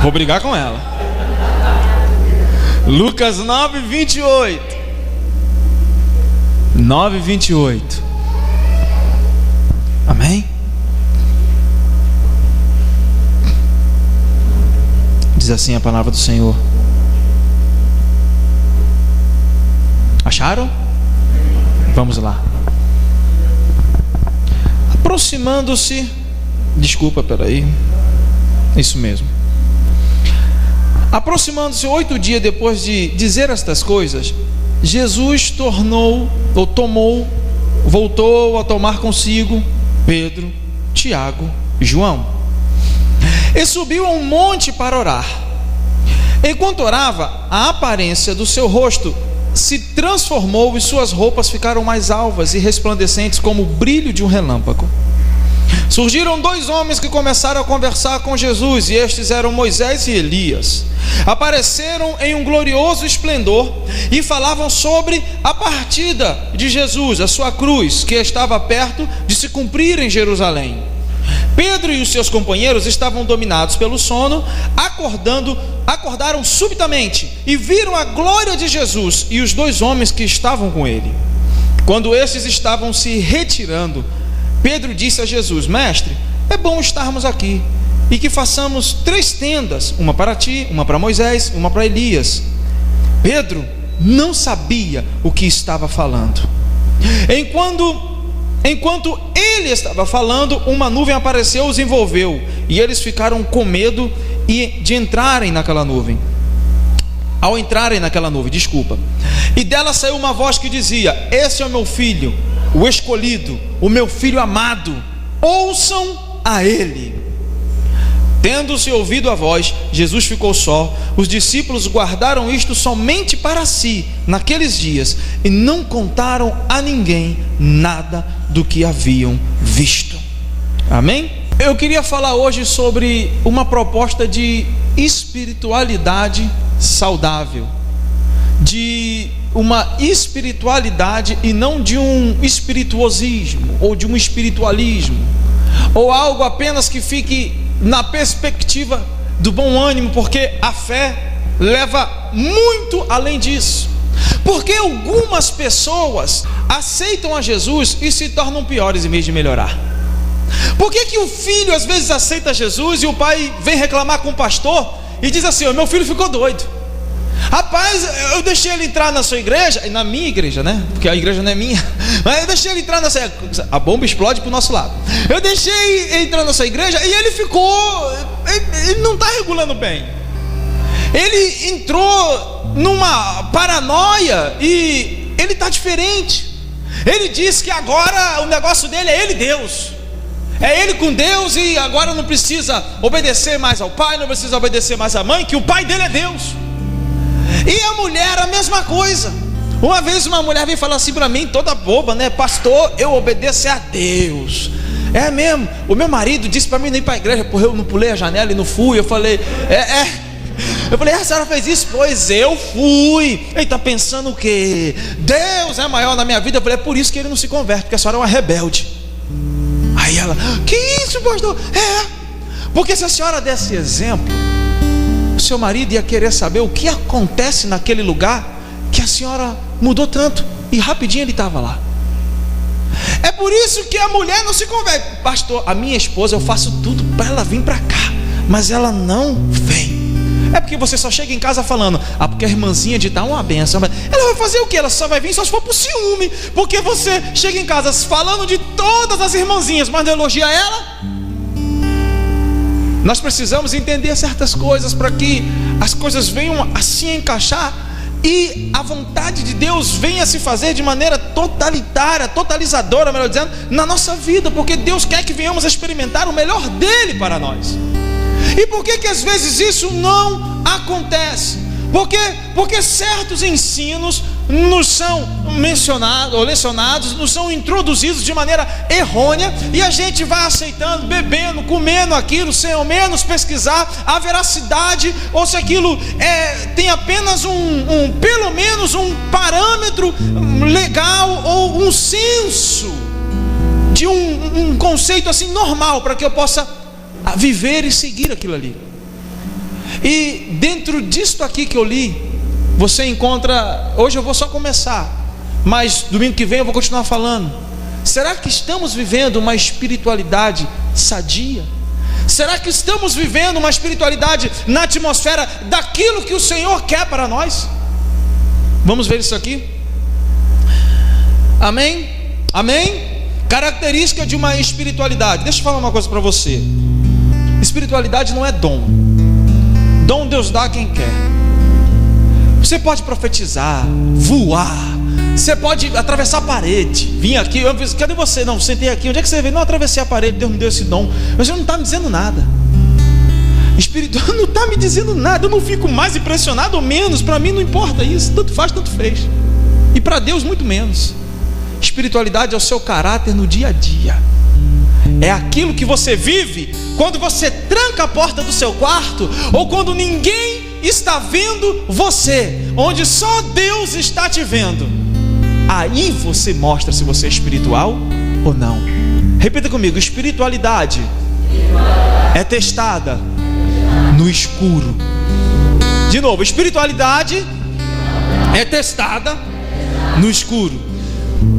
Vou brigar com ela. Lucas 9:28. 9:28. Amém? Diz assim a palavra do Senhor. Acharam? Vamos lá. Aproximando-se. Desculpa, peraí. Isso mesmo. Aproximando-se 8 dias depois de dizer estas coisas, Jesus voltou a tomar consigo Pedro, Tiago e João, e subiu a um monte para orar. Enquanto orava, a aparência do seu rosto se transformou e suas roupas ficaram mais alvas e resplandecentes como o brilho de um relâmpago. Surgiram 2 homens que começaram a conversar com Jesus, e estes eram Moisés e Elias. Apareceram em um glorioso esplendor e falavam sobre a partida de Jesus, a sua cruz, que estava perto de se cumprir em Jerusalém. Pedro e os seus companheiros estavam dominados pelo sono. Acordaram subitamente e viram a glória de Jesus e os 2 homens que estavam com ele. Quando estes estavam se retirando, Pedro disse a Jesus: Mestre, é bom estarmos aqui e que façamos 3 tendas, uma para ti, uma para Moisés, uma para Elias. Pedro não sabia o que estava falando. Enquanto ele estava falando, uma nuvem apareceu e os envolveu, e eles ficaram com medo de entrarem naquela nuvem. Ao entrarem naquela nuvem, e dela saiu uma voz que dizia: Esse é o meu filho, o escolhido, o meu filho amado, ouçam a ele. Tendo-se ouvido a voz, Jesus ficou só. Os discípulos guardaram isto somente para si naqueles dias e não contaram a ninguém nada do que haviam visto. Amém? Eu queria falar hoje sobre uma proposta de espiritualidade saudável, de uma espiritualidade e não de um espirituosismo ou de um espiritualismo, ou algo apenas que fique na perspectiva do bom ânimo, porque a fé leva muito além disso. Porque algumas pessoas aceitam a Jesus e se tornam piores em vez de melhorar. Por que o filho às vezes aceita Jesus e o pai vem reclamar com o pastor e diz assim: meu filho ficou doido. Rapaz, eu deixei ele entrar na sua igreja, na minha igreja, né? Porque a igreja não é minha, mas eu deixei ele entrar nessa. A bomba explode pro nosso lado. Eu deixei ele entrar na sua igreja e ele ficou. Ele não está regulando bem. Ele entrou numa paranoia e ele está diferente. Ele diz que agora o negócio dele é ele Deus. É ele com Deus e agora não precisa obedecer mais ao pai, não precisa obedecer mais à mãe, que o pai dele é Deus. E a mulher a mesma coisa. Uma vez uma mulher veio falar assim para mim, toda boba, né? Pastor, eu obedeço a Deus. É mesmo? O meu marido disse para mim não ir para a igreja, porque eu não pulei a janela e não fui. Eu falei, Eu falei, a senhora fez isso? Pois eu fui. Ele está pensando o quê? Deus é maior na minha vida. Eu falei, é por isso que ele não se converte, porque a senhora é uma rebelde. Aí ela, que isso, pastor? Porque se a senhora desse exemplo, o seu marido ia querer saber o que acontece naquele lugar que a senhora mudou tanto, e rapidinho ele estava lá. É por isso que a mulher não se converte. Pastor, a minha esposa, eu faço tudo para ela vir para cá, mas ela não vem. É porque você só chega em casa falando, porque a irmãzinha de tal é uma benção. Ela vai fazer o que? Ela só vai vir só se for por ciúme. Porque você chega em casa falando de todas as irmãzinhas, mas não elogia ela. Nós precisamos entender certas coisas para que as coisas venham assim a encaixar e a vontade de Deus venha a se fazer de maneira totalitária, totalizadora, melhor dizendo, na nossa vida, porque Deus quer que venhamos a experimentar o melhor dele para nós. E por que às vezes isso não acontece? Porque certos ensinos nos são mencionados ou lecionados, nos são introduzidos de maneira errônea, e a gente vai aceitando, bebendo, comendo aquilo, sem ao menos pesquisar a veracidade, ou se aquilo tem apenas pelo menos um parâmetro legal, ou um senso de um conceito assim normal, para que eu possa viver e seguir aquilo ali. E dentro disto aqui que eu li, você encontra, hoje eu vou só começar, mas domingo que vem eu vou continuar falando. Será que estamos vivendo uma espiritualidade sadia? Será que estamos vivendo uma espiritualidade na atmosfera daquilo que o Senhor quer para nós? Vamos ver isso aqui? Amém? Amém? Característica de uma espiritualidade. Deixa eu falar uma coisa para você. Espiritualidade não é dom. Dom Deus dá a quem quer. Você pode profetizar, voar, você pode atravessar a parede, vir aqui, cadê você? Não, sentei aqui, onde é que você veio? Não, atravessei a parede, Deus me deu esse dom. Mas Ele não está me dizendo nada. Espírito não está me dizendo nada. Eu não fico mais impressionado ou menos. Para mim não importa isso, tanto faz, tanto fez. E para Deus muito menos. Espiritualidade é o seu caráter no dia a dia. É aquilo que você vive quando você tranca a porta do seu quarto, ou quando ninguém está vendo você, onde só Deus está te vendo. Aí você mostra se você é espiritual ou não. Repita comigo: espiritualidade é testada no escuro. De novo, espiritualidade é testada no escuro.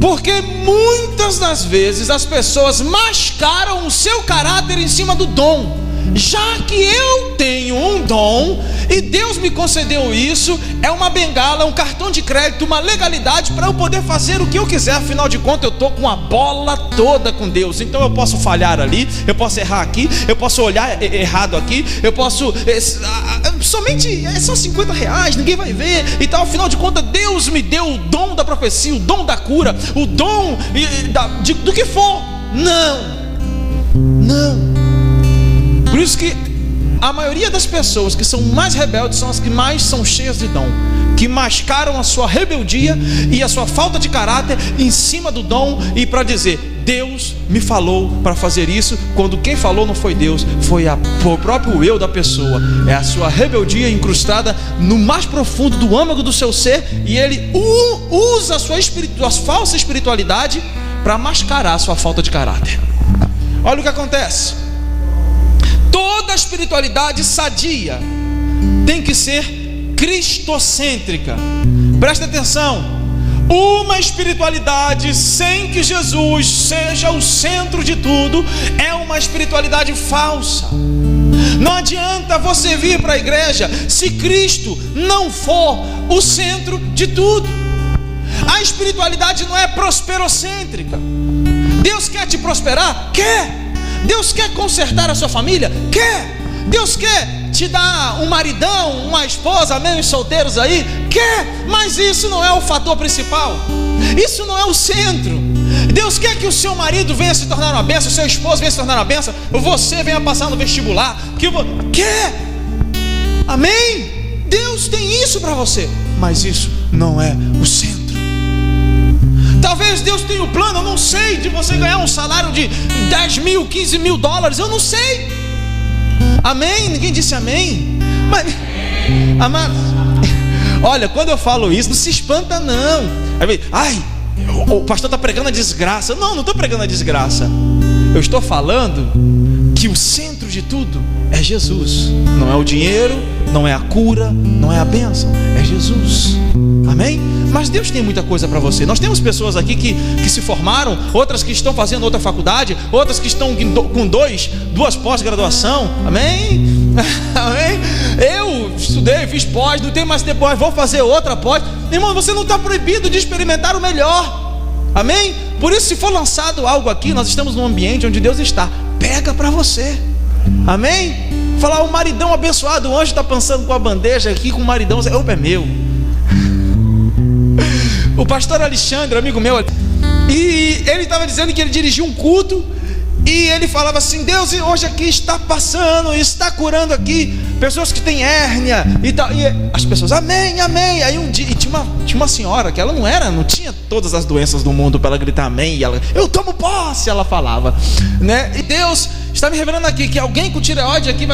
Porque muitas das vezes as pessoas mascaram o seu caráter em cima do dom. Já que eu tenho um dom e Deus me concedeu isso, é uma bengala, um cartão de crédito, uma legalidade para eu poder fazer o que eu quiser. Afinal de contas, eu estou com a bola toda com Deus. Então eu posso falhar ali, eu posso errar aqui, eu posso olhar errado aqui, eu posso somente são R$50, ninguém vai ver e tal. Afinal de contas, Deus me deu o dom da profecia, o dom da cura, o dom do que for. Não. Por isso que a maioria das pessoas que são mais rebeldes são as que mais são cheias de dom, que mascaram a sua rebeldia e a sua falta de caráter em cima do dom, e para dizer: Deus me falou para fazer isso, quando quem falou não foi Deus, foi o próprio eu da pessoa. É a sua rebeldia incrustada no mais profundo do âmago do seu ser, e ele usa a falsa espiritualidade para mascarar a sua falta de caráter. Olha o que acontece. Toda espiritualidade sadia tem que ser cristocêntrica. Presta atenção. Uma espiritualidade sem que Jesus seja o centro de tudo é uma espiritualidade falsa. Não adianta você vir para a igreja se Cristo não for o centro de tudo. A espiritualidade não é prosperocêntrica. Deus quer te prosperar? Quer. Deus quer consertar a sua família? Quer. Deus quer te dar um maridão, uma esposa, amém, os solteiros aí? Quer. Mas isso não é o fator principal. Isso não é o centro. Deus quer que o seu marido venha se tornar uma bênção, o seu esposo venha se tornar uma bênção, você venha passar no vestibular. Quer. Amém? Deus tem isso para você, mas isso não é o centro. Talvez Deus tenha o plano, eu não sei, de você ganhar um salário de 10 mil, 15 mil dólares, eu não sei. Amém? Ninguém disse amém? Mas, amado, olha, quando eu falo isso, não se espanta não. Ai, o pastor está pregando a desgraça. Não estou pregando a desgraça. Eu estou falando que o centro de tudo é Jesus. Não é o dinheiro, não é a cura, não é a bênção, é Jesus. Amém? Mas Deus tem muita coisa para você. Nós temos pessoas aqui que se formaram, outras que estão fazendo outra faculdade, outras que estão com duas pós-graduação. Amém? Amém? Eu estudei, fiz pós, não tenho mais tempo, vou fazer outra pós. Irmão, você não está proibido de experimentar o melhor. Amém? Por isso, se for lançado algo aqui, nós estamos num ambiente onde Deus está. Pega para você. Amém? Falar, o maridão abençoado, o anjo está pensando com a bandeja aqui, com o maridão, opa, é meu. O pastor Alexandre, amigo meu, e ele estava dizendo que ele dirigia um culto, e ele falava assim: Deus hoje aqui está passando, está curando aqui pessoas que têm hérnia e tal. E as pessoas, amém, amém. Aí um dia, e tinha uma senhora que ela não tinha todas as doenças do mundo para ela gritar amém, e ela, eu tomo posse, ela falava, né? E Deus está me revelando aqui que alguém com tireoide aqui,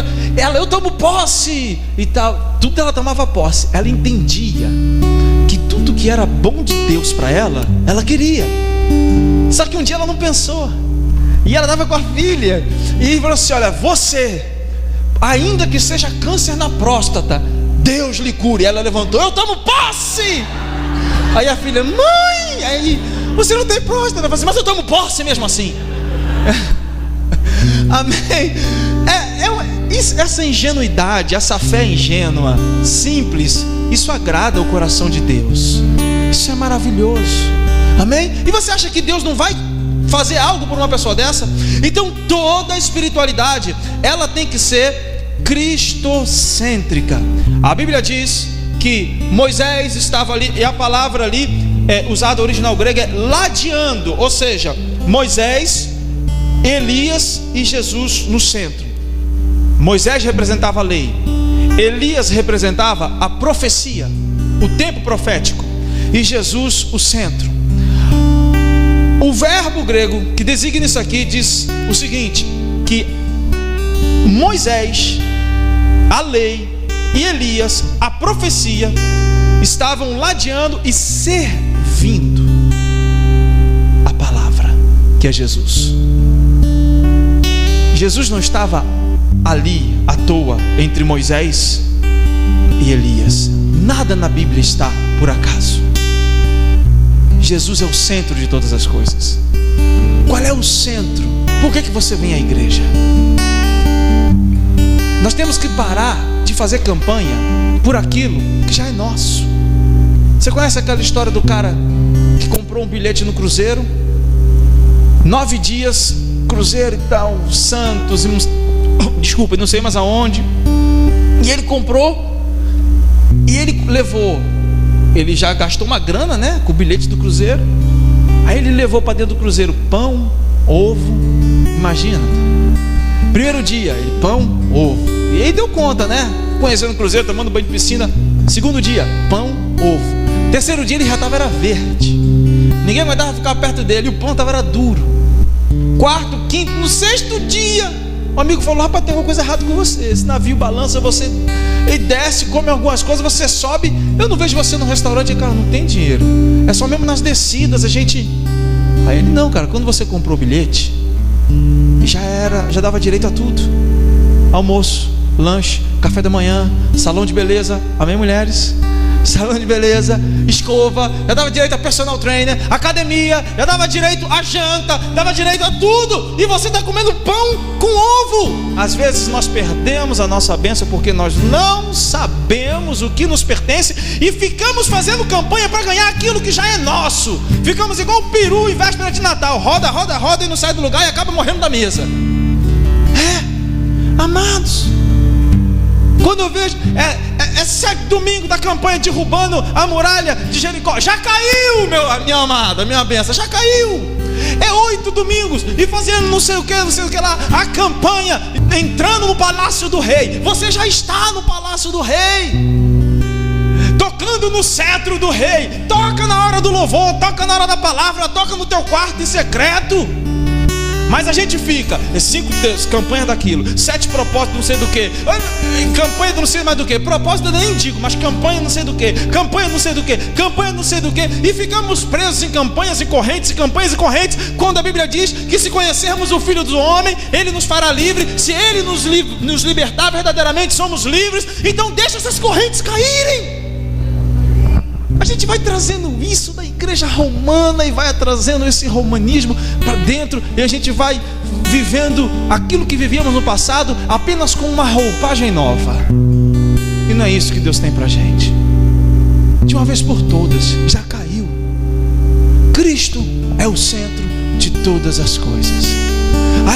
eu tomo posse e tal. Tudo ela tomava posse. Ela entendia que tudo que era bom de Deus para ela queria. Só que um dia ela não pensou, e ela estava com a filha, e falou assim: olha, você ainda que seja câncer na próstata, Deus lhe cure. Ela levantou: eu tomo posse. Aí a filha: mãe, aí, você não tem próstata. Ela falou assim: mas eu tomo posse mesmo assim. Amém. Essa ingenuidade, essa fé ingênua, simples, isso agrada o coração de Deus. Isso é maravilhoso. Amém? E você acha que Deus não vai fazer algo por uma pessoa dessa? Então toda a espiritualidade, ela tem que ser cristocêntrica. A Bíblia diz que Moisés estava ali, e a palavra ali usada original grega é ladeando, ou seja, Moisés, Elias e Jesus no centro. Moisés representava a lei, Elias representava a profecia, o tempo profético, e Jesus o centro. O verbo grego que designa isso aqui diz o seguinte: que Moisés, a lei, e Elias, a profecia, estavam ladeando e servindo a palavra, que é Jesus. Jesus não estava ali à toa entre Moisés e Elias. Nada na Bíblia está por acaso. Jesus é o centro de todas as coisas. Qual é o centro? Por que você vem à igreja? Nós temos que parar de fazer campanha por aquilo que já é nosso. Você conhece aquela história do cara que comprou um bilhete no cruzeiro? 9 dias, cruzeiro e tal, Santos, desculpa, não sei mais aonde. E ele comprou, e ele levou, ele já gastou uma grana, né, com o bilhete do cruzeiro. Aí ele levou para dentro do cruzeiro pão, ovo. Imagina, primeiro dia, ele, pão, ovo. E aí deu conta, né, conhecendo o cruzeiro, tomando banho de piscina. Segundo dia, pão, ovo. Terceiro dia ele já estava verde, ninguém aguentava ficar perto dele, e o pão estava duro. Quarto, quinto, no sexto dia, o amigo falou: rapaz, tem alguma coisa errada com você. Esse navio balança, você e desce, come algumas coisas, você sobe. Eu não vejo você no restaurante. Cara, não tem dinheiro, é só mesmo nas descidas a gente. Aí ele: não, cara, quando você comprou o bilhete, já dava direito a tudo: almoço, lanche, café da manhã, salão de beleza. Amém, mulheres? Salão de beleza, escova, já dava direito a personal trainer, academia, já dava direito a janta, dava direito a tudo. E você está comendo pão com ovo. Às vezes nós perdemos a nossa bênção porque nós não sabemos o que nos pertence e ficamos fazendo campanha para ganhar aquilo que já é nosso. Ficamos igual o peru em véspera de Natal: roda, roda, roda, e não sai do lugar e acaba morrendo da mesa. Amados, quando eu vejo é 7 domingos da campanha derrubando a muralha de Jericó, já caiu, minha amada, minha benção, já caiu. É 8 domingos e fazendo não sei o que lá, a campanha, entrando no palácio do rei. Você já está no palácio do rei, tocando no cetro do rei. Toca na hora do louvor, toca na hora da palavra, toca no teu quarto em secreto. Mas a gente fica 5 campanhas daquilo, 7 propósitos não sei do que, campanha não sei mais do que, propósito eu nem digo, mas campanha não sei do que, campanha não sei do que, campanha não sei do que, e ficamos presos em campanhas e correntes, quando a Bíblia diz que se conhecermos o Filho do Homem, Ele nos fará livre. Se Ele nos libertar, verdadeiramente somos livres. Então deixa essas correntes caírem. A gente vai trazendo isso da igreja romana e vai trazendo esse romanismo para dentro, e a gente vai vivendo aquilo que vivíamos no passado apenas com uma roupagem nova. E não é isso que Deus tem para a gente. De uma vez por todas, já caiu. Cristo é o centro de todas as coisas.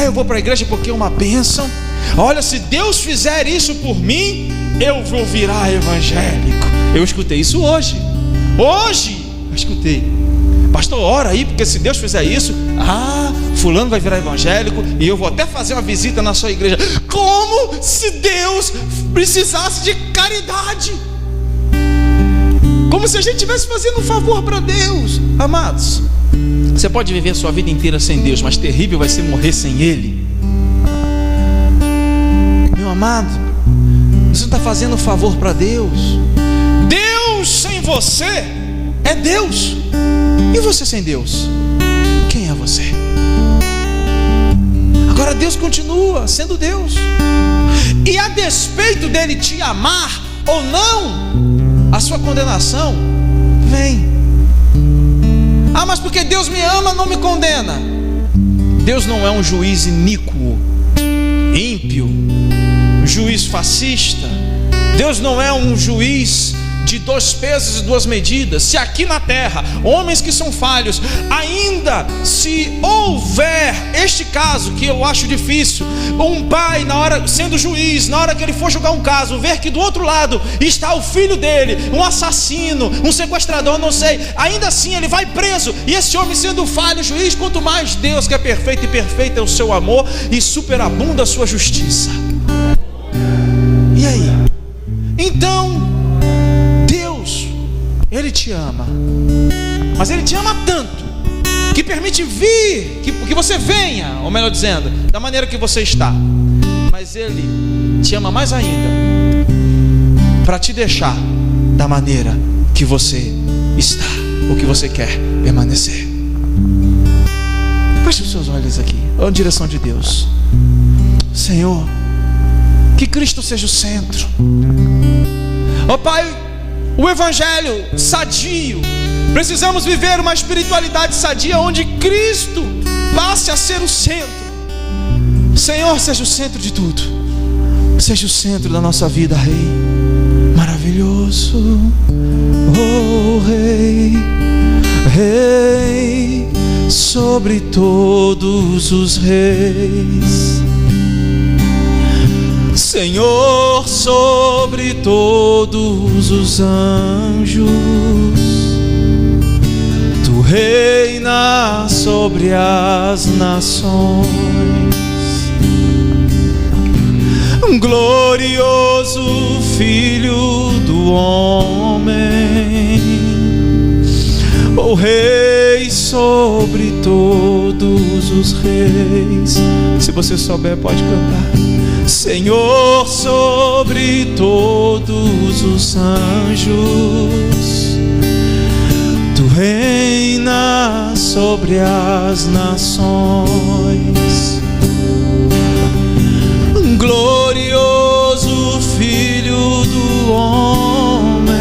Eu vou para a igreja porque é uma bênção. Olha, se Deus fizer isso por mim, eu vou virar evangélico. Eu escutei isso hoje eu escutei: pastor, ora aí, porque se Deus fizer isso, fulano vai virar evangélico e eu vou até fazer uma visita na sua igreja. Como se Deus precisasse de caridade, como se a gente estivesse fazendo um favor para Deus. Amados, você pode viver a sua vida inteira sem Deus, mas terrível vai ser morrer sem Ele. Meu amado, você não está fazendo um favor para Deus. Deus sem você é Deus. E você sem Deus, quem é você? Agora Deus continua sendo Deus, e a despeito dele te amar ou não, a sua condenação vem. Ah, mas porque Deus me ama, não me condena. Deus não é um juiz iníquo, ímpio, juiz fascista. Deus não é um juiz de 2 pesos e 2 medidas. Se aqui na terra, homens que são falhos, ainda se houver este caso, que eu acho difícil, um pai, na hora, sendo juiz, na hora que ele for julgar um caso, ver que do outro lado está o filho dele, um assassino, um sequestrador, não sei, ainda assim ele vai preso, e esse homem sendo falho, juiz, quanto mais Deus que é perfeito, e perfeito é o seu amor, e superabunda a sua justiça. E aí? Então Ele te ama, mas Ele te ama tanto que permite vir, que você venha, ou melhor dizendo, da maneira que você está. Mas Ele te ama mais ainda para te deixar da maneira que você está, ou que você quer permanecer. Feche os seus olhos aqui, na direção de Deus. Senhor, que Cristo seja o centro. Ó Pai, o Evangelho sadio, precisamos viver uma espiritualidade sadia, onde Cristo passe a ser o centro. Senhor, seja o centro de tudo, seja o centro da nossa vida, Rei maravilhoso, oh Rei, Rei sobre todos os reis, Senhor sobre todos os anjos, Tu reinas sobre as nações, glorioso Filho do homem, o Rei sobre todos os reis. Se você souber, pode cantar. Senhor sobre todos os anjos, Tu reinas sobre as nações, glorioso Filho do homem.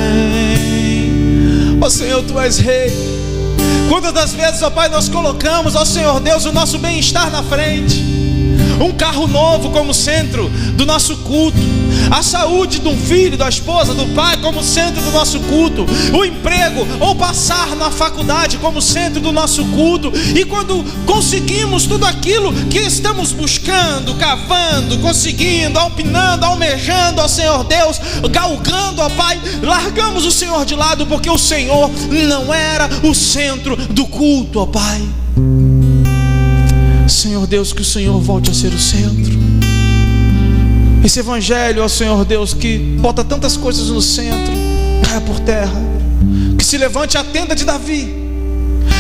Ó Senhor, Tu és Rei. Quantas das vezes, ó Pai, nós colocamos, ó Senhor Deus, o nosso bem-estar na frente, um carro novo como centro do nosso culto, a saúde de um filho, da esposa, do pai como centro do nosso culto, o emprego ou passar na faculdade como centro do nosso culto. E quando conseguimos tudo aquilo que estamos buscando, cavando, conseguindo, alpinando, almejando, ó Senhor Deus, galgando, ó Pai, largamos o Senhor de lado, porque o Senhor não era o centro do culto, ó Pai. Senhor Deus, que o Senhor volte a ser o centro. Esse evangelho, ó Senhor Deus, que bota tantas coisas no centro, caia por terra. Que se levante a tenda de Davi,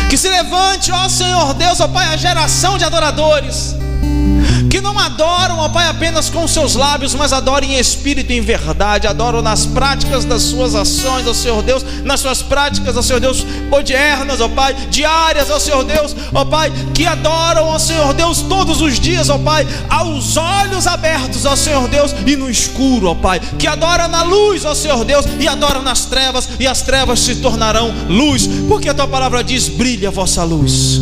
que se levante, ó Senhor Deus, ó Pai, a geração de adoradores, que não adoram, ó Pai, apenas com seus lábios, mas adoram em espírito e em verdade, adoram nas práticas das suas ações, ó Senhor Deus, nas suas práticas, ó Senhor Deus, odiernas, ó Pai, diárias, ó Senhor Deus, ó Pai, que adoram, ó Senhor Deus, todos os dias, ó Pai, aos olhos abertos, ó Senhor Deus, e no escuro, ó Pai, que adora na luz, ó Senhor Deus, e adora nas trevas, e as trevas se tornarão luz, porque a Tua palavra diz: brilha a vossa luz.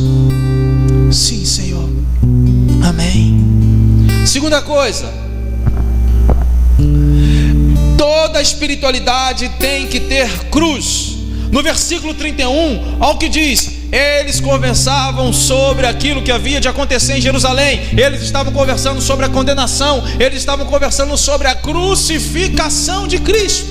Sim, Senhor, amém. Segunda coisa, toda espiritualidade tem que ter cruz. No versículo 31, olha o que diz: eles conversavam sobre aquilo que havia de acontecer em Jerusalém. Eles estavam conversando sobre a condenação, eles estavam conversando sobre a crucificação de Cristo.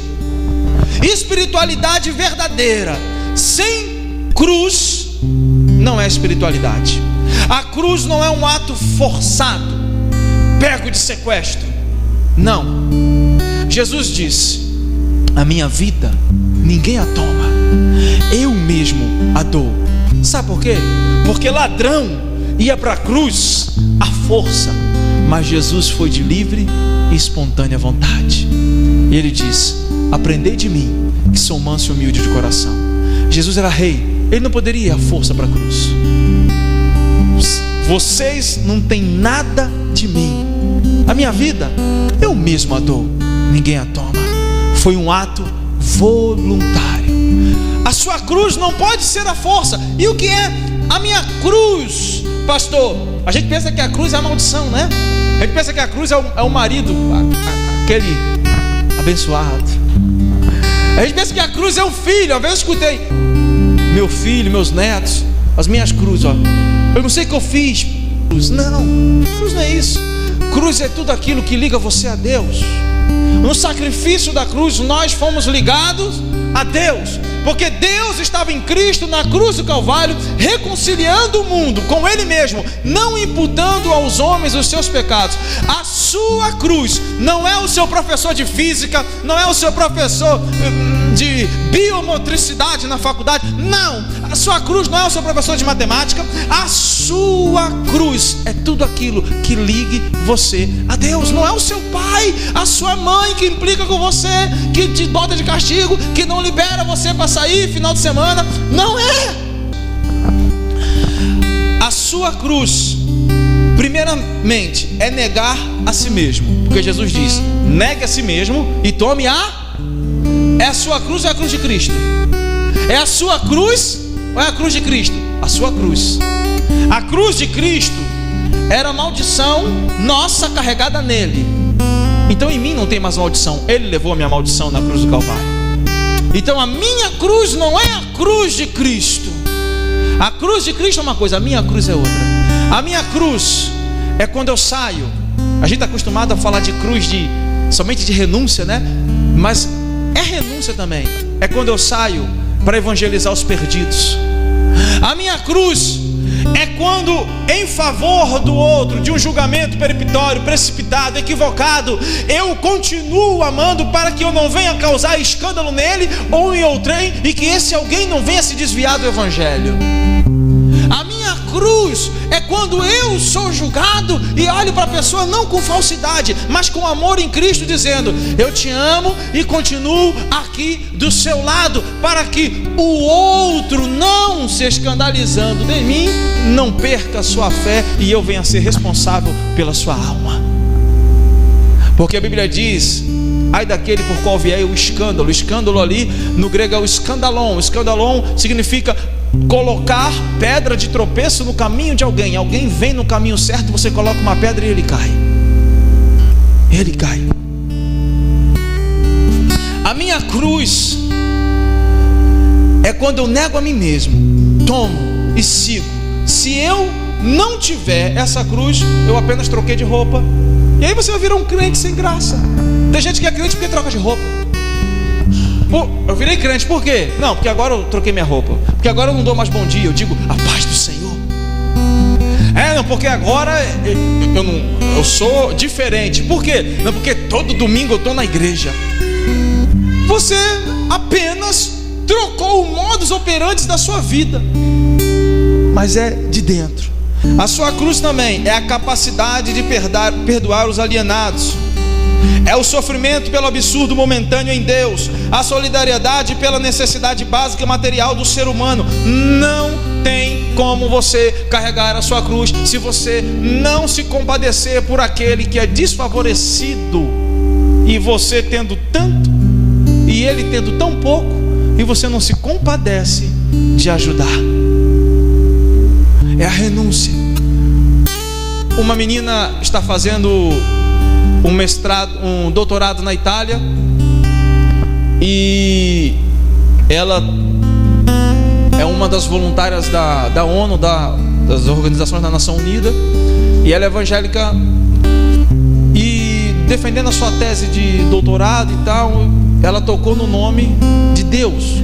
Espiritualidade verdadeira sem cruz não é espiritualidade. A cruz não é um ato forçado, pego de sequestro. Não. Jesus disse: a minha vida ninguém a toma, eu mesmo a dou. Sabe por quê? Porque ladrão ia para a cruz à força, mas Jesus foi de livre e espontânea vontade. E Ele disse: aprendei de mim, que sou manso e humilde de coração. Jesus era rei, Ele não poderia ir à força para a cruz. vocês não têm nada de mim. A minha vida eu mesmo a dou, ninguém a toma. Foi um ato voluntário. A sua cruz não pode ser a força. E o que é a minha cruz, pastor? A gente pensa que a cruz é a maldição, né? A gente pensa que a cruz é o marido, aquele abençoado. A gente pensa que a cruz é o filho. Às vezes eu escutei: meu filho, meus netos, as minhas cruzes, ó, eu não sei o que eu fiz. Cruz, não, cruz não é isso. Cruz é tudo aquilo que liga você a Deus. No sacrifício da cruz nós fomos ligados a Deus, porque Deus estava em Cristo na cruz do Calvário, reconciliando o mundo com Ele mesmo, não imputando aos homens os seus pecados. A sua cruz não é o seu professor de física, não é o seu professor de biomotricidade na faculdade, não. A sua cruz não é o seu professor de matemática. A sua cruz é tudo aquilo que ligue você a Deus. Não é o seu pai, a sua mãe que implica com você, que te bota de castigo, que não libera você para sair final de semana. Não é. A sua cruz, primeiramente, é negar a si mesmo, porque Jesus diz: negue a si mesmo e tome a... É a sua cruz ou é a cruz de Cristo? É a sua cruz ou é a cruz de Cristo? A sua cruz. A cruz de Cristo era a maldição nossa carregada nele. Então em mim não tem mais maldição. Ele levou a minha maldição na cruz do Calvário. Então a minha cruz não é a cruz de Cristo. A cruz de Cristo é uma coisa, a minha cruz é outra. A minha cruz é quando eu saio. A gente está acostumado a falar de cruz somente de renúncia, né? Mas é renúncia também. É quando eu saio para evangelizar os perdidos. A minha cruz é quando, em favor do outro, de um julgamento peremptório, precipitado, equivocado, eu continuo amando para que eu não venha causar escândalo nele ou em outrem, e que esse alguém não venha se desviar do evangelho. A minha cruz é quando eu sou julgado e olho para a pessoa não com falsidade, mas com amor em Cristo, dizendo: eu te amo e continuo aqui do seu lado, para que o outro, não se escandalizando de mim, não perca a sua fé e eu venha ser responsável pela sua alma. Porque a Bíblia diz: ai daquele por qual vier o escândalo. O escândalo ali no grego é o escandalon. O escandalon significa colocar pedra de tropeço no caminho de alguém. Alguém vem no caminho certo, você coloca uma pedra e ele cai. Ele cai. A minha cruz é quando eu nego a mim mesmo, tomo e sigo. Se eu não tiver essa cruz, eu apenas troquei de roupa. E aí você vai virar um crente sem graça. Tem gente que é crente porque troca de roupa. Pô, eu virei crente, por quê? Não, porque agora eu troquei minha roupa. Porque agora eu não dou mais bom dia, eu digo a paz do Senhor. Não, porque agora eu sou diferente. Por quê? Não, porque todo domingo eu estou na igreja. Você apenas trocou o modus operandi da sua vida, mas é de dentro. A sua cruz também é a capacidade de perdoar os alienados. É o sofrimento pelo absurdo momentâneo em Deus, a solidariedade pela necessidade básica material do ser humano. Não tem como você carregar a sua cruz se você não se compadecer por aquele que é desfavorecido, e você tendo tanto e ele tendo tão pouco, e você não se compadece de ajudar. É a renúncia. Uma menina está fazendo um doutorado na Itália, e ela é uma das voluntárias da ONU, das organizações da Nação Unida, e ela é evangélica, e defendendo a sua tese de doutorado e tal, ela tocou no nome de Deus.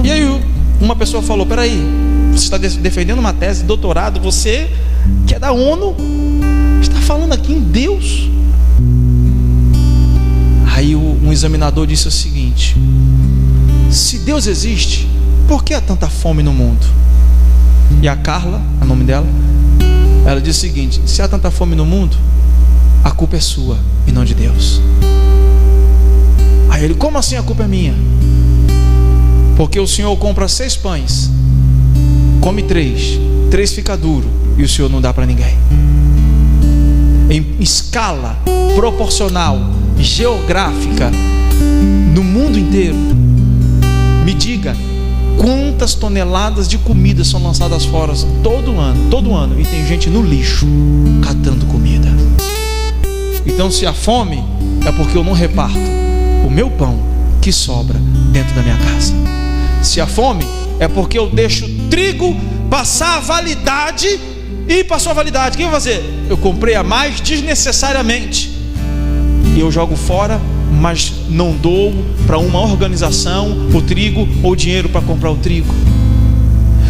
E aí uma pessoa falou: peraí, você está defendendo uma tese de doutorado, você que é da ONU, está falando aqui em Deus? Aí um examinador disse o seguinte: se Deus existe, por que há tanta fome no mundo? E a Carla, é o nome dela, ela disse o seguinte: se há tanta fome no mundo, a culpa é sua e não de Deus. Aí ele: como assim a culpa é minha? Porque o Senhor compra 6 pães come 3 fica duro, e o Senhor não dá para ninguém. Em escala proporcional, geográfica, no mundo inteiro, me diga quantas toneladas de comida são lançadas fora todo ano, e tem gente no lixo catando comida. Então, se há fome, é porque eu não reparto o meu pão que sobra dentro da minha casa. Se há fome, é porque eu deixo trigo passar a validade, e passou a validade, o que eu vou fazer? Eu comprei a mais desnecessariamente, e eu jogo fora, mas não dou para uma organização o trigo ou o dinheiro para comprar o trigo.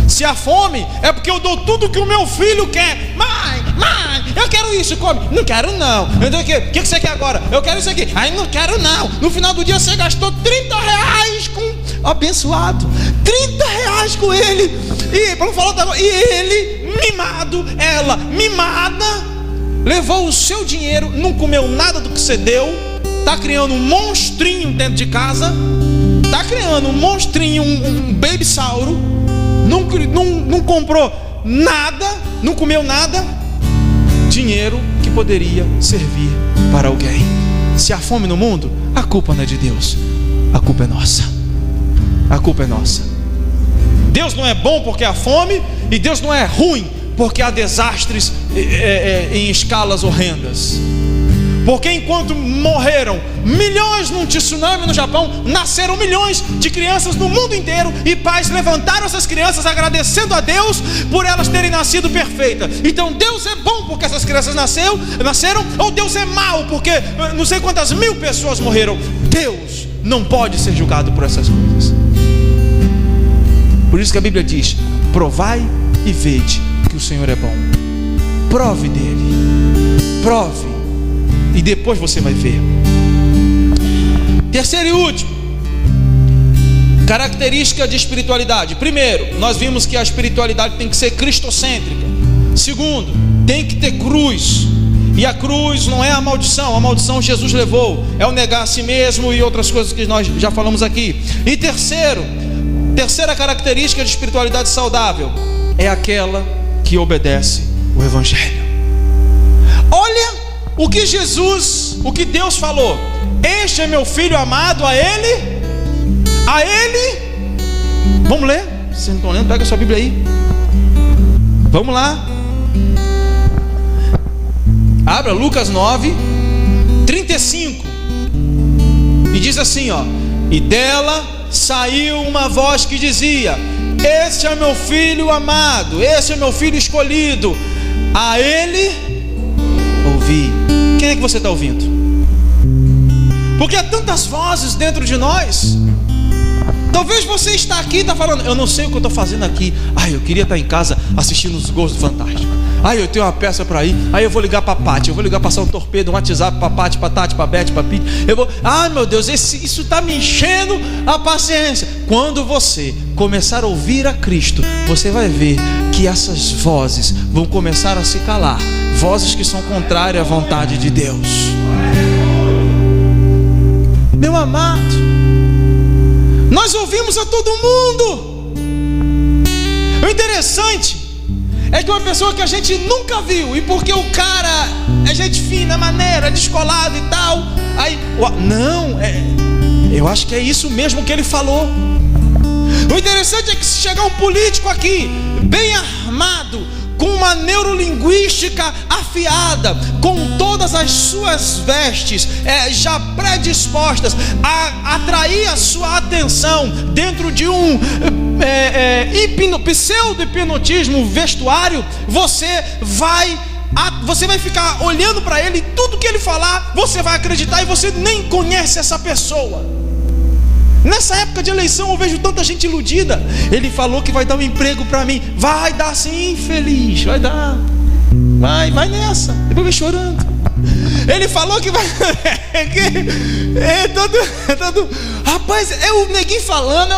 Se há fome, é porque eu dou tudo que o meu filho quer. Mãe, eu quero isso, come. Não quero não. O que você quer agora? Eu quero isso aqui. Ai, não quero não. No final do dia você gastou 30 reais com abençoado, 30 reais com ele. E para não falar, e ele mimado, ela mimada, levou o seu dinheiro, não comeu nada do que você deu. Está criando um monstrinho dentro de casa. Está criando um monstrinho, um baby sauro. Não comprou nada, não comeu nada. Dinheiro que poderia servir para alguém. Se há fome no mundo, a culpa não é de Deus, a culpa é nossa. A culpa é nossa. Deus não é bom porque há fome, e Deus não é ruim porque há desastres em escalas horrendas. Porque enquanto morreram milhões num tsunami no Japão, nasceram milhões de crianças no mundo inteiro, e pais levantaram essas crianças agradecendo a Deus por elas terem nascido perfeitas. Então Deus é bom porque essas crianças nasceram, ou Deus é mau porque não sei quantas mil pessoas morreram? Deus não pode ser julgado por essas coisas. Por isso que a Bíblia diz: provai e vede que o Senhor é bom. Prove dele, prove, e depois você vai ver. Terceiro e último, característica de espiritualidade. Primeiro, nós vimos que a espiritualidade tem que ser cristocêntrica. Segundo, tem que ter cruz. E a cruz não é a maldição Jesus levou, é o negar a si mesmo e outras coisas que nós já falamos aqui. E terceira característica de espiritualidade saudável é aquela que obedece o Evangelho. Olha o que Deus falou: este é meu filho amado, a ele. Vamos ler? Vocês não estão lendo? Pega a sua Bíblia aí. Vamos lá. Abra Lucas 9, 35. E diz assim, ó: e dela saiu uma voz que dizia: este é meu filho amado, este é meu filho escolhido, a ele ouvi. Quem é que você está ouvindo? Porque há tantas vozes dentro de nós. Talvez você está aqui e está falando: eu não sei o que eu estou fazendo aqui. Eu queria estar em casa assistindo os gols do Fantástico. Eu tenho uma peça para ir. Eu vou ligar para a Paty, eu vou ligar, passar um torpedo, um WhatsApp para a Paty, para a Tati, para a Beth, para a Pete. Meu Deus, isso está me enchendo a paciência. Quando você começar a ouvir a Cristo, você vai ver que essas vozes vão começar a se calar. Vozes que são contrárias à vontade de Deus. Meu amado, nós ouvimos a todo mundo. O interessante é que uma pessoa que a gente nunca viu, e porque o cara é gente fina, maneira, descolado e tal, eu acho que é isso mesmo que ele falou. O interessante é que se chegar um político aqui, bem armado, com uma neurolinguística afiada, com todas as suas vestes já predispostas a atrair a sua atenção dentro de um pseudo-hipnotismo vestuário, você vai ficar olhando para ele, e tudo que ele falar você vai acreditar, e você nem conhece essa pessoa. Nessa época de eleição eu vejo tanta gente iludida. Ele falou que vai dar um emprego para mim. Vai dar sim, infeliz. Vai dar. Vai nessa. Depois vem chorando. Ele falou que vai. Rapaz, é o neguinho falando.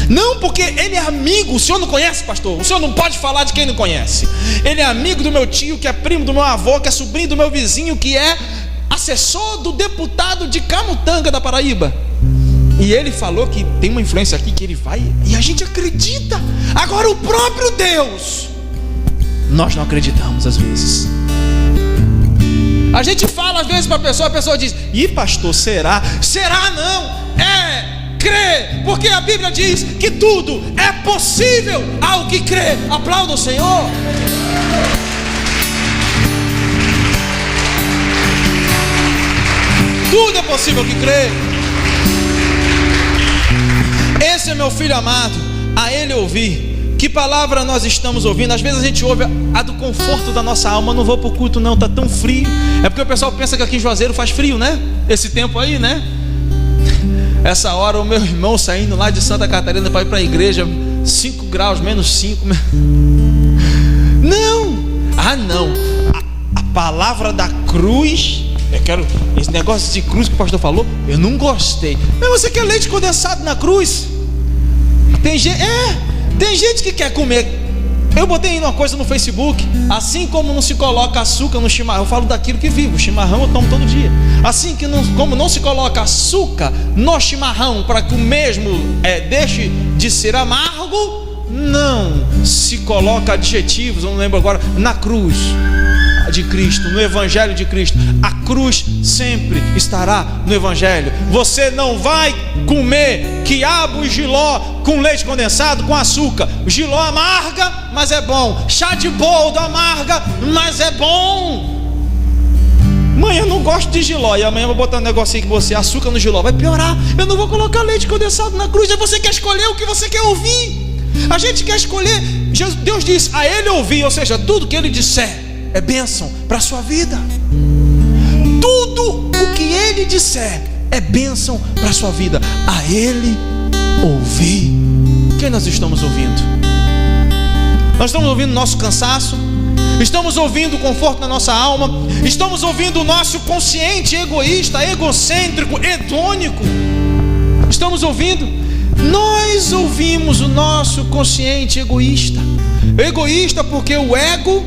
Não, porque ele é amigo. O senhor não conhece, pastor? O senhor não pode falar de quem não conhece. Ele é amigo do meu tio, que é primo do meu avô, que é sobrinho do meu vizinho, que é assessor do deputado de Camutanga, da Paraíba. E ele falou que tem uma influência aqui que ele vai, e a gente acredita. Agora o próprio Deus, nós não acreditamos às vezes. A gente fala às vezes para a pessoa diz: ih, pastor, será? Será não? Crê, porque a Bíblia diz que tudo é possível ao que crê. Aplauda o Senhor. Tudo é possível ao que crê. Esse é meu filho amado, a ele ouvir. Que palavra nós estamos ouvindo? Às vezes a gente ouve a do conforto da nossa alma. Não vou pro culto não, tá tão frio. É porque o pessoal pensa que aqui em Juazeiro faz frio, né? Esse tempo aí, né? Essa hora o meu irmão saindo lá de Santa Catarina para ir para a igreja, 5 graus, menos 5. Não, não. A palavra da cruz, eu quero, esse negócio de cruz que o pastor falou, eu não gostei. Mas você quer leite condensado na cruz? Tem gente que quer comer. Eu botei uma coisa no Facebook: assim como não se coloca açúcar no chimarrão, eu falo daquilo que vivo, chimarrão eu tomo todo dia. Assim que como não se coloca açúcar no chimarrão para que o mesmo deixe de ser amargo, não se coloca adjetivos, eu não lembro agora, na cruz de Cristo, no Evangelho de Cristo. A cruz sempre estará no Evangelho. Você não vai comer quiabo e jiló com leite condensado, com açúcar. Jiló amarga, mas é bom. Chá de boldo amarga, mas é bom. Mãe, eu não gosto de jiló, e amanhã eu vou botar um negocinho que você, açúcar no jiló, vai piorar. Eu não vou colocar leite condensado na cruz. E você quer escolher o que você quer ouvir. A gente quer escolher. Deus diz a ele ouvir, ou seja, tudo que ele disser é bênção para a sua vida. Tudo o que ele disser é bênção para a sua vida. A ele ouvir. Quem nós estamos ouvindo? Nós estamos ouvindo o nosso cansaço, estamos ouvindo o conforto da nossa alma, estamos ouvindo o nosso consciente egoísta, egocêntrico, hedônico. Estamos ouvindo. Nós ouvimos o nosso consciente egoísta. Egoísta porque o ego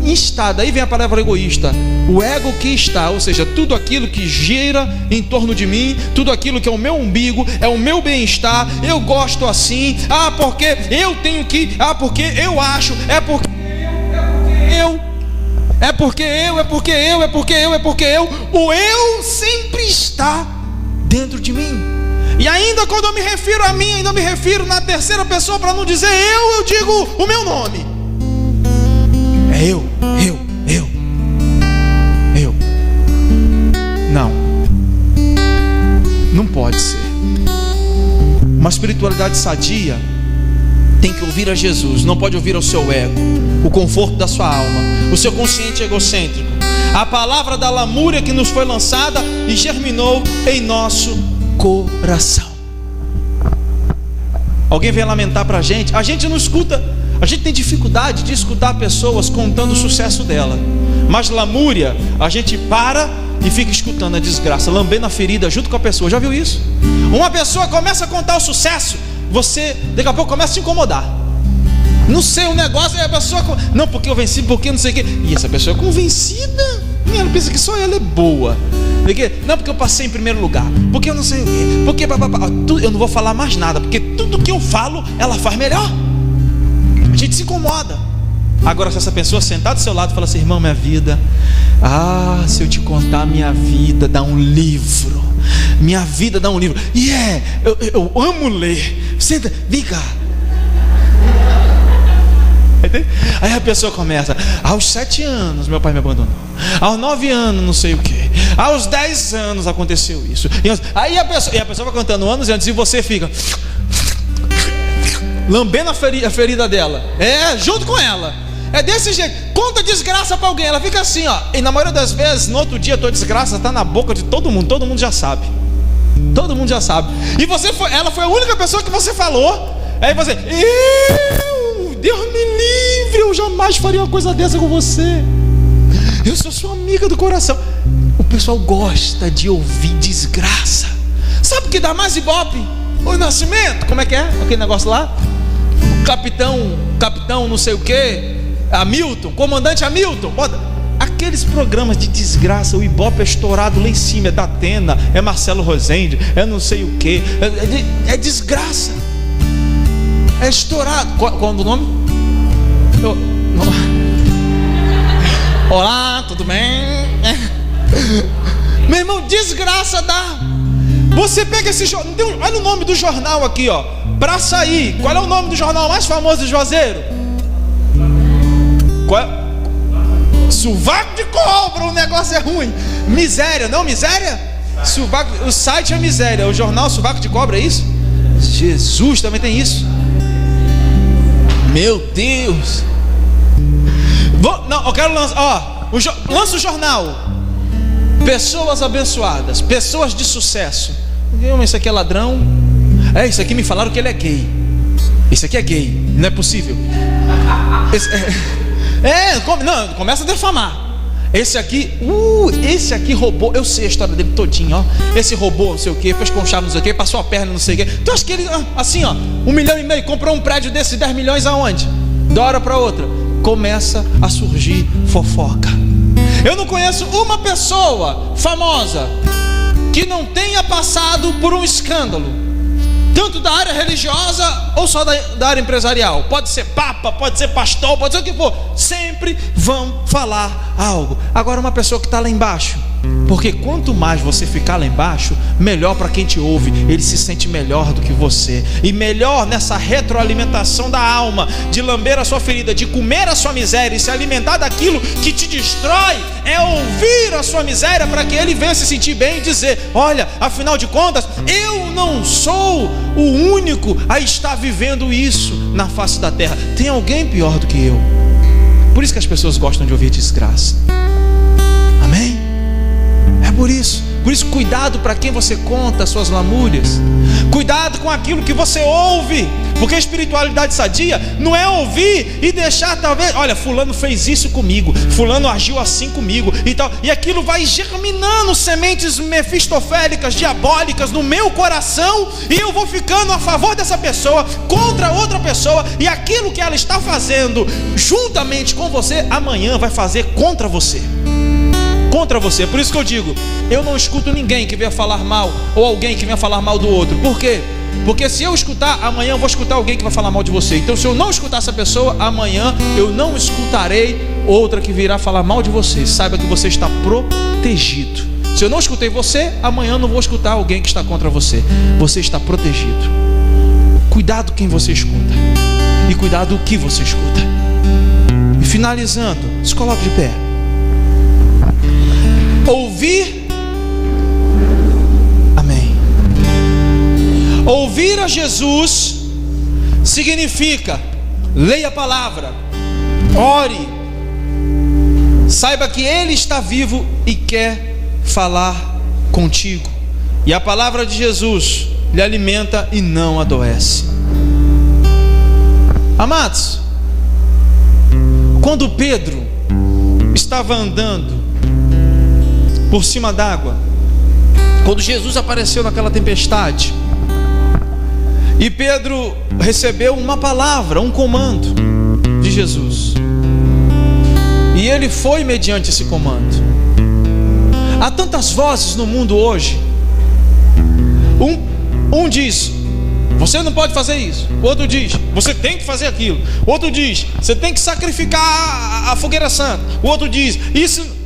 está, daí vem a palavra egoísta, o ego que está, ou seja, tudo aquilo que gira em torno de mim, tudo aquilo que é o meu umbigo, é o meu bem-estar, eu gosto assim, porque eu tenho que, porque eu acho, é porque eu, o eu sempre está dentro de mim. E ainda quando eu me refiro a mim, ainda me refiro na terceira pessoa, para não dizer eu digo o meu nome. É eu. Não pode ser. Uma espiritualidade sadia tem que ouvir a Jesus, não pode ouvir ao seu ego, o conforto da sua alma, o seu consciente egocêntrico, a palavra da lamúria que nos foi lançada e germinou em nosso coração. Alguém vem lamentar para a gente não escuta. A gente tem dificuldade de escutar pessoas contando o sucesso dela, mas lamúria, a gente para e fica escutando a desgraça, lambendo a ferida junto com a pessoa. Já viu isso? Uma pessoa começa a contar o sucesso, você daqui a pouco começa a se incomodar. Não sei, o negócio é a pessoa, não, porque eu venci, porque não sei o que. E essa pessoa é convencida, ela pensa que só ela é boa. Não, porque eu passei em primeiro lugar, porque eu não sei o que, porque eu não vou falar mais nada, porque tudo que eu falo, ela faz melhor. A gente se incomoda. Agora, se essa pessoa sentar do seu lado e falar assim: irmão, minha vida, se eu te contar minha vida, dá um livro. Minha vida dá um livro. Eu amo ler. Senta, vem cá. Aí a pessoa começa: aos 7 anos meu pai me abandonou, aos 9 anos não sei o que, aos 10 anos aconteceu isso. Aí a pessoa vai contando anos e antes, e você fica lambendo a ferida dela, junto com ela. É desse jeito. Conta desgraça para alguém, ela fica assim, e na maioria das vezes, no outro dia, a tua desgraça está na boca de todo mundo já sabe. Todo mundo já sabe. E ela foi a única pessoa que você falou. Aí você: Deus me livre, eu jamais faria uma coisa dessa com você. Eu sou sua amiga do coração. O pessoal gosta de ouvir desgraça. Sabe o que dá mais ibope? O Nascimento, como é que é? Aquele negócio lá? Capitão não sei o que, Hamilton, comandante Hamilton. aqueles programas de desgraça, o Ibope é estourado lá em cima, é da Atena, é Marcelo Rosende, é não sei o que, é desgraça, é estourado. Qual é o nome? Olá, tudo bem? Meu irmão, desgraça dá. Você pega esse jornal, olha o nome do jornal aqui, ó, Pra Sair. Qual é o nome do jornal mais famoso de Juazeiro? Qual é? Sovaco de cobra, o negócio é ruim. Miséria, não miséria? Sovaco, o site é Miséria, o jornal Sovaco de Cobra, é isso? Jesus, também tem isso. Meu Deus. Não, eu quero lançar, lança o jornal. Pessoas abençoadas, pessoas de sucesso. Isso aqui é ladrão. Isso aqui me falaram que ele é gay. Isso aqui é gay, não é possível. Não, começa a defamar. Esse aqui roubou. Eu sei a história dele todinho, ó. Esse roubou, não sei o que, fez com chave, não sei o que, passou a perna, não sei o que. Tu acha que ele, assim, ó, 1,5 milhão, comprou um prédio desse, 10 milhões aonde? Da hora para outra, começa a surgir fofoca. Eu não conheço uma pessoa famosa que não tenha passado por um escândalo, tanto da área religiosa ou só da área empresarial. Pode ser papa, pode ser pastor, pode ser o que for, sempre vão falar algo. Agora, uma pessoa que está lá embaixo, porque quanto mais você ficar lá embaixo, melhor para quem te ouve, ele se sente melhor do que você, e melhor nessa retroalimentação da alma, de lamber a sua ferida, de comer a sua miséria e se alimentar daquilo que te destrói, é ouvir a sua miséria para que ele venha se sentir bem e dizer: olha, afinal de contas, eu não sou o único a estar vivendo isso na face da terra, tem alguém pior do que eu. Por isso que as pessoas gostam de ouvir desgraça. Amém? É por isso cuidado para quem você conta as suas lamúrias. Cuidado com aquilo que você ouve, porque a espiritualidade sadia não é ouvir e deixar, talvez, olha, fulano fez isso comigo, fulano agiu assim comigo e tal, e aquilo vai germinando sementes mefistofélicas, diabólicas no meu coração, e eu vou ficando a favor dessa pessoa, contra outra pessoa, e aquilo que ela está fazendo juntamente com você, amanhã vai fazer contra você. Contra você. Por isso que eu digo, eu não escuto ninguém que venha falar mal, ou alguém que venha falar mal do outro. Por quê? Porque se eu escutar, amanhã eu vou escutar alguém que vai falar mal de você. Então, se eu não escutar essa pessoa, amanhã eu não escutarei outra que virá falar mal de você. Saiba que você está protegido. Se eu não escutei você, amanhã eu não vou escutar alguém que está contra você. Você está protegido. Cuidado quem você escuta, e cuidado o que você escuta. E finalizando, se coloque de pé. Ouvir, amém. Ouvir a Jesus significa: leia a palavra, ore, saiba que Ele está vivo e quer falar contigo. E a palavra de Jesus lhe alimenta e não adoece. Amados, quando Pedro estava andando por cima d'água, quando Jesus apareceu naquela tempestade, e Pedro recebeu uma palavra, um comando de Jesus, e ele foi mediante esse comando. Há tantas vozes no mundo hoje. Um diz: você não pode fazer isso. O outro diz: você tem que fazer aquilo. O outro diz: você tem que sacrificar a fogueira santa. O outro diz: isso.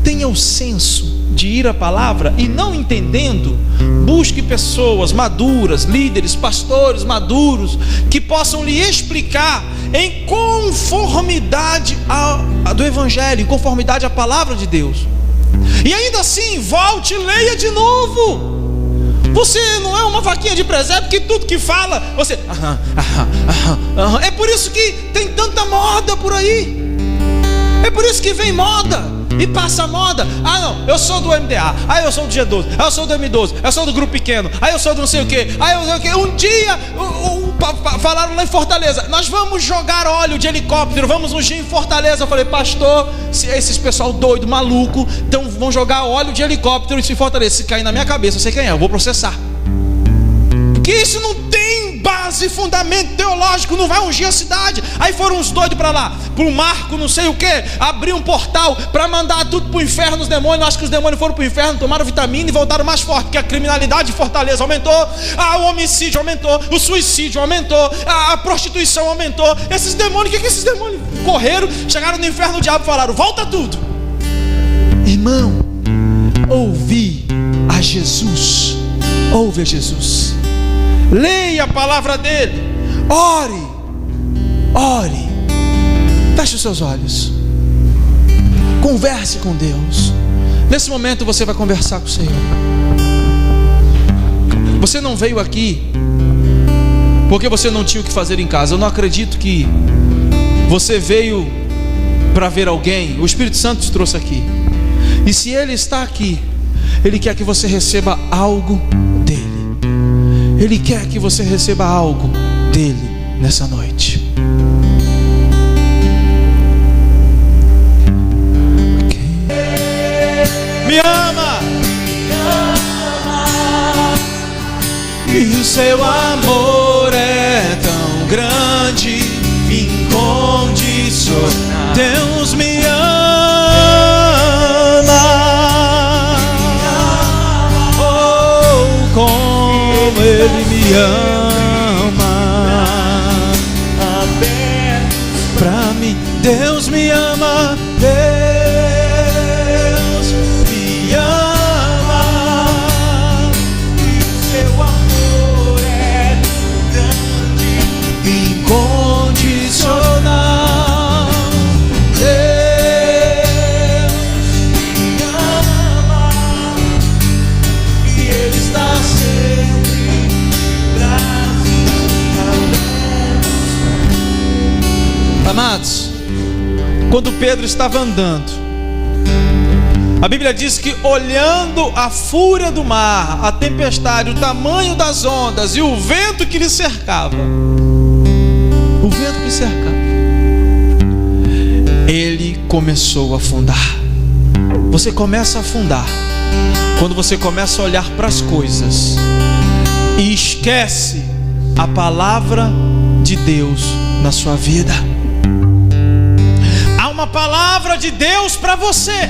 Tenha o senso de ir à palavra, e não entendendo, busque pessoas maduras, líderes, pastores maduros, que possam lhe explicar em conformidade do Evangelho, em conformidade à palavra de Deus. E ainda assim, volte e leia de novo. Você não é uma vaquinha de presépio que tudo que fala, você... É por isso que tem tanta moda por aí. É por isso que vem moda e passa moda. Ah não, eu sou do MDA, aí eu sou do G12, aí eu sou do M12, eu sou do grupo pequeno, aí eu sou do não sei o que, aí eu sei o que. Um dia falaram lá em Fortaleza: nós vamos jogar óleo de helicóptero, vamos ungir em Fortaleza. Eu falei: pastor, se esses pessoal doido, maluco, então vão jogar óleo de helicóptero em Fortaleza. Se cair na minha cabeça, eu sei quem é, eu vou processar, porque isso não tem base, fundamento teológico, não vai ungir a cidade. Aí foram uns doidos para lá, para o Marco, não sei o que, abrir um portal para mandar tudo para o inferno, os demônios. Acho que os demônios foram para o inferno, tomaram vitamina e voltaram mais forte, porque a criminalidade de Fortaleza aumentou, o homicídio aumentou, o suicídio aumentou, a prostituição aumentou. Esses demônios, o que esses demônios? Correram, chegaram no inferno, o diabo falaram: volta tudo. Irmão, ouvi a Jesus, ouve a Jesus, leia a palavra dele, ore, feche os seus olhos, converse com Deus. Nesse momento você vai conversar com o Senhor. Você não veio aqui porque você não tinha o que fazer em casa. Eu não acredito que você veio para ver alguém. O Espírito Santo te trouxe aqui, e se Ele está aqui, Ele quer que você receba algo dEle. Ele quer que você receba algo dEle nessa noite. Me ama, e o seu amor é tão grande, incondicional. Deus me ama, oh, como Ele me ama, pra mim. Deus me ama, Deus me ama, e o seu amor é grande, incondicional. Deus me ama, e Ele está sempre braços abertos. Amados, quando Pedro estava andando, a Bíblia diz que, olhando a fúria do mar, a tempestade, o tamanho das ondas e o vento que lhe cercava, ele começou a afundar. Você começa a afundar quando você começa a olhar para as coisas e esquece a palavra de Deus na sua vida. Há uma palavra de Deus para você.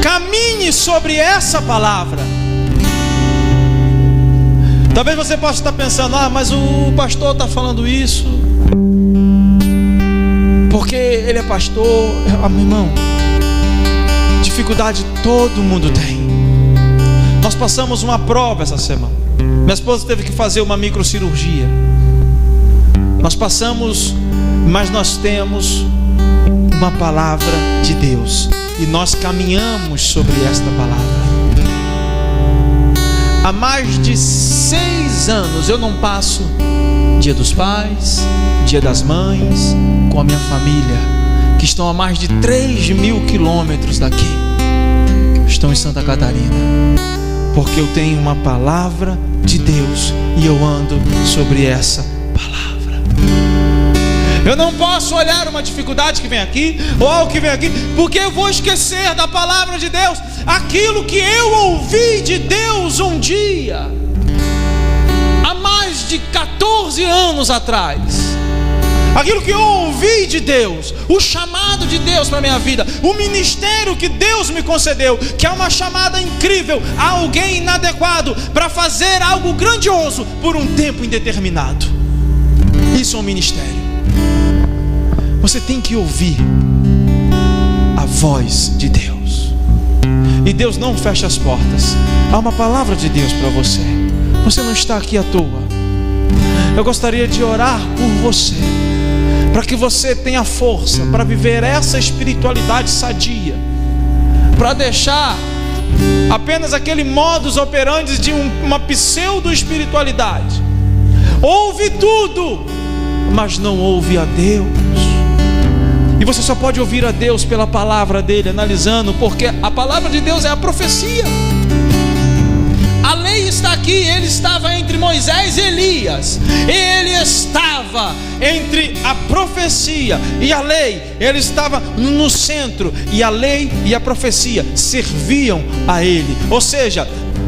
Caminhe sobre essa palavra. Talvez você possa estar pensando: mas o pastor está falando isso porque ele é pastor. Meu irmão, dificuldade todo mundo tem. Nós passamos uma prova essa semana. Minha esposa teve que fazer uma microcirurgia. Nós passamos, mas nós temos uma palavra de Deus, e nós caminhamos sobre esta palavra. Há mais de 6 anos eu não passo Dia dos Pais, Dia das Mães com a minha família, que estão a mais de 3.000 quilômetros daqui. Estão em Santa Catarina, porque eu tenho uma palavra de Deus e eu ando sobre essa palavra. Eu não posso olhar uma dificuldade que vem aqui, ou algo que vem aqui, porque eu vou esquecer da palavra de Deus, aquilo que eu ouvi de Deus um dia, há mais de 14 anos atrás. Aquilo que eu ouvi de Deus, o chamado de Deus para a minha vida, o ministério que Deus me concedeu, que é uma chamada incrível a alguém inadequado para fazer algo grandioso por um tempo indeterminado. Isso é um ministério. Você tem que ouvir a voz de Deus, e Deus não fecha as portas. Há uma palavra de Deus para você. Você não está aqui à toa. Eu gostaria de orar por você, para que você tenha força para viver essa espiritualidade sadia, para deixar apenas aquele modus operandi de uma pseudo-espiritualidade. Ouve tudo, mas não ouve a Deus. E você só pode ouvir a Deus pela palavra dele, analisando, porque a palavra de Deus é a profecia. A lei está aqui. Ele estava entre Moisés e Elias. Ele estava entre a profecia e a lei. Ele estava no centro, e a lei e a profecia serviam a ele. Ou seja,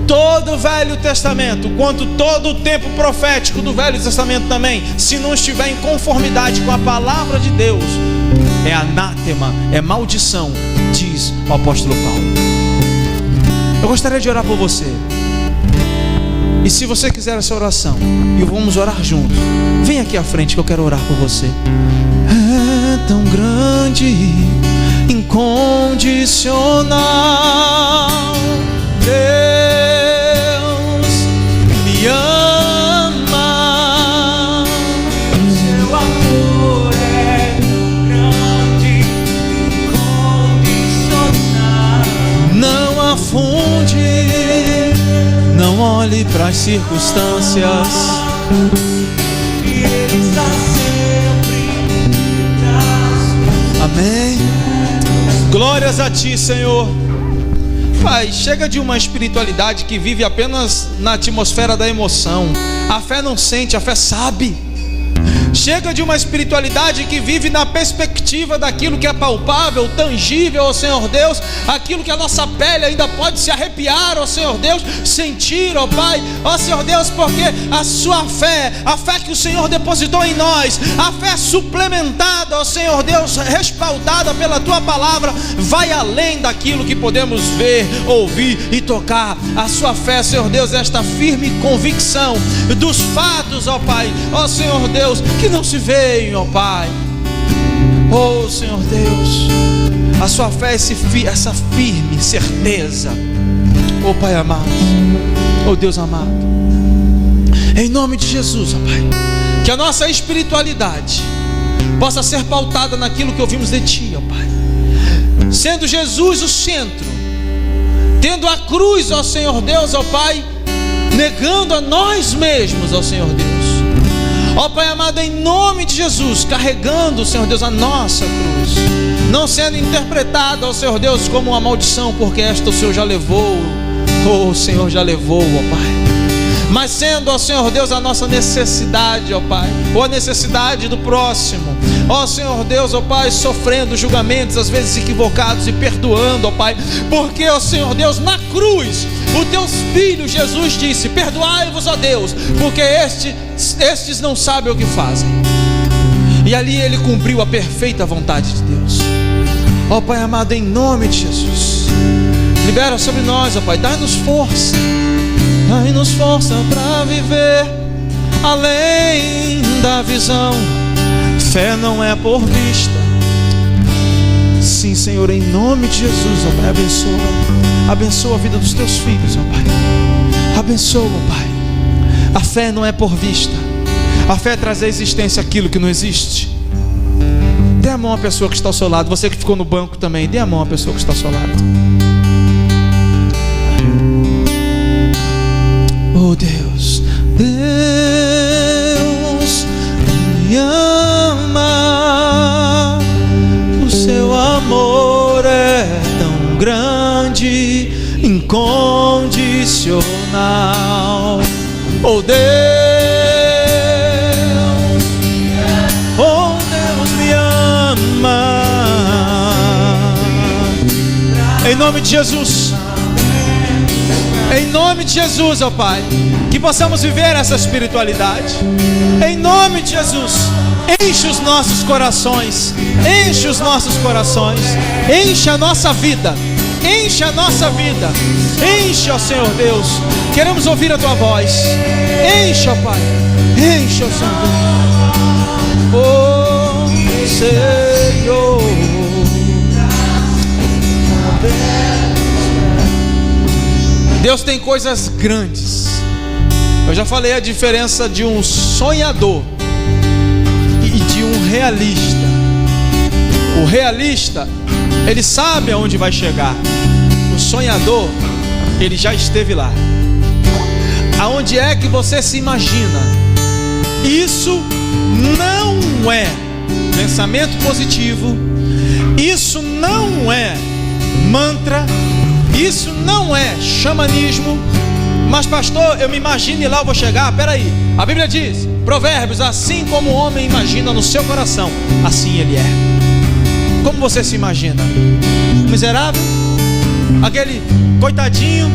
todo o Velho Testamento, quanto todo o tempo profético do Velho Testamento também, se não estiver em conformidade com a palavra de Deus, é anátema, é maldição, diz o apóstolo Paulo. Eu gostaria de orar por você. E se você quiser essa oração, e vamos orar juntos, vem aqui à frente que eu quero orar por você. É tão grande, incondicional, Deus me ama. Seu amor é tão grande, incondicional. Não afunde, não olhe para as circunstâncias. Ele está sempre. Amém. Glórias a Ti, Senhor. Pai, chega de uma espiritualidade que vive apenas na atmosfera da emoção. A fé não sente, a fé sabe. Chega de uma espiritualidade que vive na perspectiva daquilo que é palpável, tangível, ó Senhor Deus, aquilo que a nossa pele ainda pode se arrepiar, ó Senhor Deus, sentir, ó Pai, ó Senhor Deus, porque a sua fé, a fé que o Senhor depositou em nós, a fé suplementada, ó Senhor Deus, respaldada pela Tua palavra, vai além daquilo que podemos ver, ouvir e tocar. A sua fé, Senhor Deus, esta firme convicção dos fatos, ó Pai, ó Senhor Deus, que não se veem, ó Pai. Oh Senhor Deus, a sua fé, essa firme certeza, ó Pai amado, ó Deus amado, em nome de Jesus, ó Pai, que a nossa espiritualidade possa ser pautada naquilo que ouvimos de Ti, ó Pai, sendo Jesus o centro, tendo a cruz, ó Senhor Deus, ó Pai, negando a nós mesmos, ó Senhor Deus. Ó Pai amado, em nome de Jesus, carregando, Senhor Deus, a nossa cruz, não sendo interpretada, ó Senhor Deus, como uma maldição, porque esta o Senhor já levou, o Senhor já levou, ó Pai, mas sendo, ó Senhor Deus, a nossa necessidade, ó Pai, ou a necessidade do próximo, ó Senhor Deus, ó Pai, sofrendo julgamentos às vezes equivocados e perdoando, ó Pai, porque, ó Senhor Deus, na cruz o Teu Filho Jesus disse: perdoai-vos, ó Deus, porque estes não sabem o que fazem. E ali Ele cumpriu a perfeita vontade de Deus. Ó Pai amado, em nome de Jesus, libera sobre nós, ó Pai, dai-nos força para viver além da visão. Fé não é por vista. Sim, Senhor, em nome de Jesus, ó Pai, abençoa a vida dos Teus filhos, ó Pai, abençoa, ó Pai. A fé não é por vista, a fé traz à existência aquilo que não existe. Dê a mão à pessoa que está ao seu lado. Você que ficou no banco também, dê a mão à pessoa que está ao seu lado. Oh Deus, Deus me ama, o Seu amor é tão grande, incondicional. Oh Deus me ama. Em nome de Jesus, em nome de Jesus, ó Pai, que possamos viver essa espiritualidade. Em nome de Jesus, enche os nossos corações, enche os nossos corações, enche a nossa vida, enche a nossa vida, enche, ó Senhor Deus. Queremos ouvir a Tua voz. Enche, ó Pai, enche, ó Senhor Deus. Oh Senhor, Deus tem coisas grandes. Eu já falei a diferença de um sonhador e de um realista. O realista, ele sabe aonde vai chegar. O sonhador, ele já esteve lá. Aonde é que você se imagina? Isso não é pensamento positivo. Isso não é mantra. Isso não é xamanismo. Mas pastor, eu me imagino e lá eu vou chegar. Peraí, a Bíblia diz, Provérbios: assim como o homem imagina no seu coração, assim ele é. Como você se imagina? Miserável? Aquele coitadinho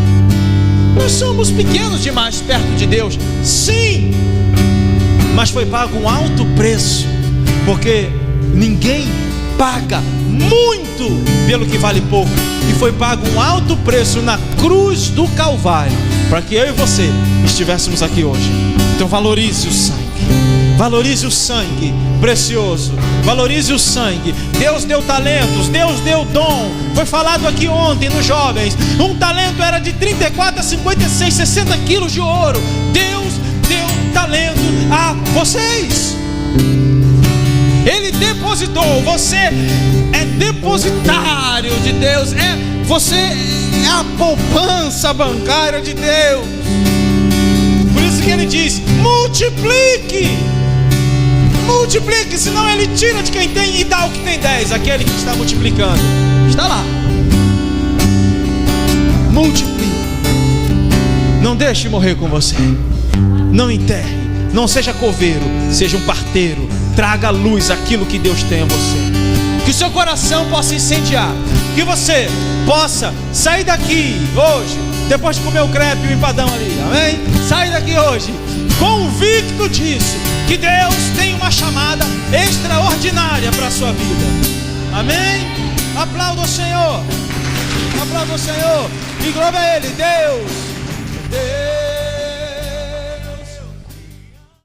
Nós somos pequenos demais perto de Deus, sim, mas foi pago um alto preço, porque ninguém paga muito pelo que vale pouco, e foi pago um alto preço na cruz do Calvário, para que eu e você estivéssemos aqui hoje. Então valorize o sangue precioso, valorize o sangue. Deus deu talentos, Deus deu dom. Foi falado aqui ontem nos jovens, um talento era de 34 a 56, 60 quilos de ouro. Deus deu talento a vocês. Ele depositou, você é depositário de Deus, você é a poupança bancária de Deus. Por isso que ele diz: multiplique, senão ele tira de quem tem e dá ao que tem 10. Aquele que está multiplicando está lá. Multiplique, não deixe morrer com você, não enterre, não seja coveiro, seja um parteiro. Traga à luz aquilo que Deus tem a você. Que o seu coração possa incendiar, que você possa sair daqui hoje, depois de comer o crepe e o empadão ali, amém? Sai daqui hoje convicto disso, que Deus tem uma chamada extraordinária para a sua vida, amém? Aplauda o Senhor, e glória a Ele. Deus